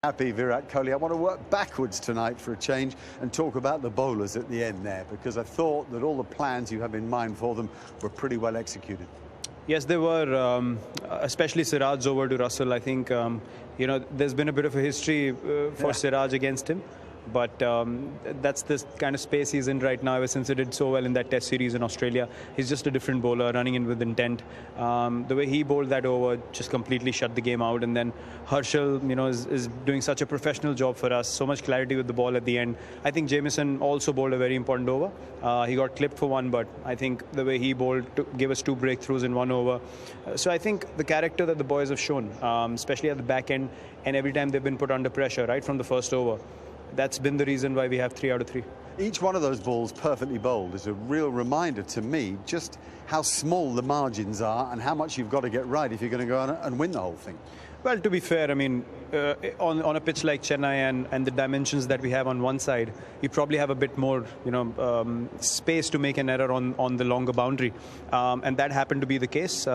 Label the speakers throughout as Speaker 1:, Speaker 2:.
Speaker 1: Happy Virat Kohli. I want to work backwards tonight for a change and talk about the bowlers at the end there, because I thought that all the plans you have in mind for them were pretty well executed.
Speaker 2: Yes, they were, especially Siraj's over to Russell. I think, there's been a bit of a history for Siraj against him. But that's the kind of space he's in right now, ever since he did so well in that test series in Australia. He's just a different bowler, running in with intent. The way he bowled that over just completely shut the game out. And then Herschel, is doing such a professional job for us. So much clarity with the ball at the end. I think Jamieson also bowled a very important over. He got clipped for one, but I think the way he bowled gave us two breakthroughs in one over. So I think the character that the boys have shown, especially at the back end, and every time they've been put under pressure, right from the first over, that's been the reason why we have 3 out of 3.
Speaker 1: Each one of those balls perfectly bowled is a real reminder to me just how small the margins are and how much you've got to get right if you're going to go on and win the whole thing.
Speaker 2: Well, to be fair, I mean, on a pitch like Chennai and the dimensions that we have on one side, you probably have a bit more, space to make an error on the longer boundary. And that happened to be the case.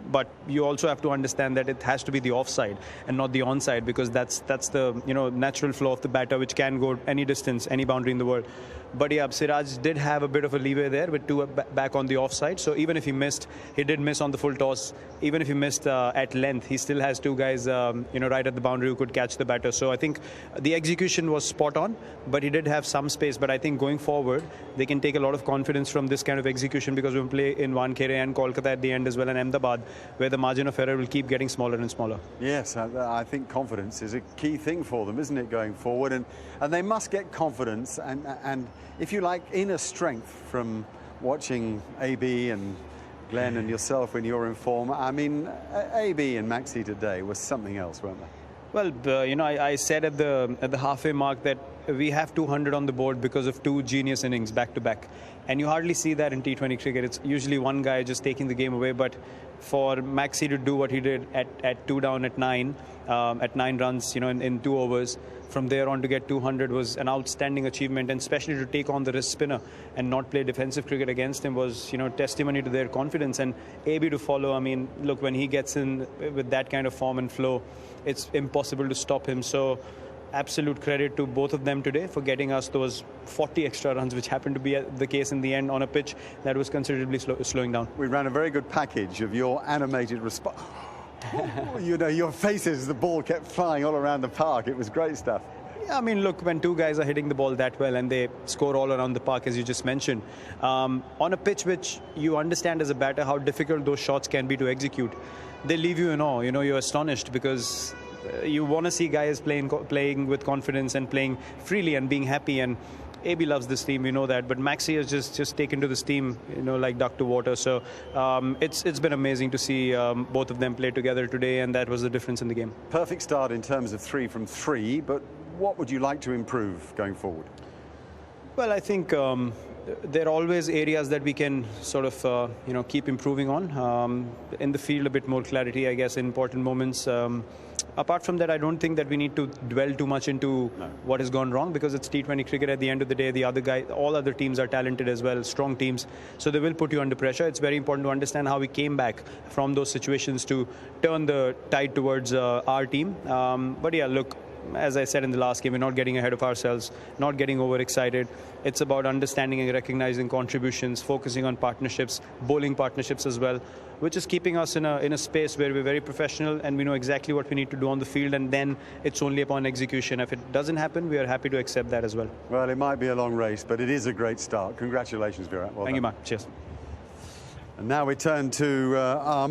Speaker 2: But you also have to understand that it has to be the offside and not the onside, because that's the natural flow of the batter, which can go any distance, any boundary in the world. But yeah, Siraj did have a bit of a leeway there with two back on the offside. So even if he missed, he did miss on the full toss. Even if he missed at length, he still has two guys, right at the boundary who could catch the batter. So I think the execution was spot on, but he did have some space. But I think going forward, they can take a lot of confidence from this kind of execution, because we'll play in Wankhede and Kolkata at the end as well, and Ahmedabad, where the margin of error will keep getting smaller and smaller.
Speaker 1: Yes, I think confidence is a key thing for them, isn't it, going forward? And they must get confidence and if you like, inner strength from watching AB and Glenn and yourself when you're in form. I mean, AB and Maxi today was something else, weren't they?
Speaker 2: Well, I said at the halfway mark that we have 200 on the board because of two genius innings back to back, and you hardly see that in T20 cricket. It's usually one guy just taking the game away. But for Maxi to do what he did at 2 down at 9 runs, in 2 overs, from there on to get 200 was an outstanding achievement, and especially to take on the wrist spinner and not play defensive cricket against him was, testimony to their confidence. And AB to follow. I mean, look, when he gets in with that kind of form and flow, it's impossible to stop him. So absolute credit to both of them today for getting us those 40 extra runs, which happened to be the case in the end on a pitch that was considerably slowing down.
Speaker 1: We ran a very good package of your animated response. Your faces, the ball kept flying all around the park. It was great stuff.
Speaker 2: Yeah, I mean, look, when two guys are hitting the ball that well and they score all around the park, as you just mentioned, on a pitch which you understand as a batter how difficult those shots can be to execute, they leave you in awe. You're astonished, because you want to see guys playing with confidence and playing freely and being happy. And AB loves this team, that, but Maxi has just taken to this team, like duck to water. So it's been amazing to see both of them play together today, and that was the difference in the game.
Speaker 1: Perfect start in terms of 3 from 3, but what would you like to improve going forward?
Speaker 2: Well, I think there are always areas that we can sort of, keep improving on. In the field, a bit more clarity, I guess, in important moments. Apart from that, I don't think that we need to dwell too much into what has gone wrong, because it's T20 cricket at the end of the day. All other teams are talented as well, strong teams. So they will put you under pressure. It's very important to understand how we came back from those situations to turn the tide towards our team. But yeah, look, as I said in the last game, we're not getting ahead of ourselves, not getting overexcited. It's about understanding and recognizing contributions, focusing on partnerships, bowling partnerships as well, which is keeping us in a space where we're very professional and we know exactly what we need to do on the field, and then it's only upon execution. If it doesn't happen, we are happy to accept that as well.
Speaker 1: Well, it might be a long race, but it is a great start. Congratulations, Virat. Well
Speaker 2: Thank
Speaker 1: done.
Speaker 2: you, Mark. Cheers.
Speaker 1: And now we turn to our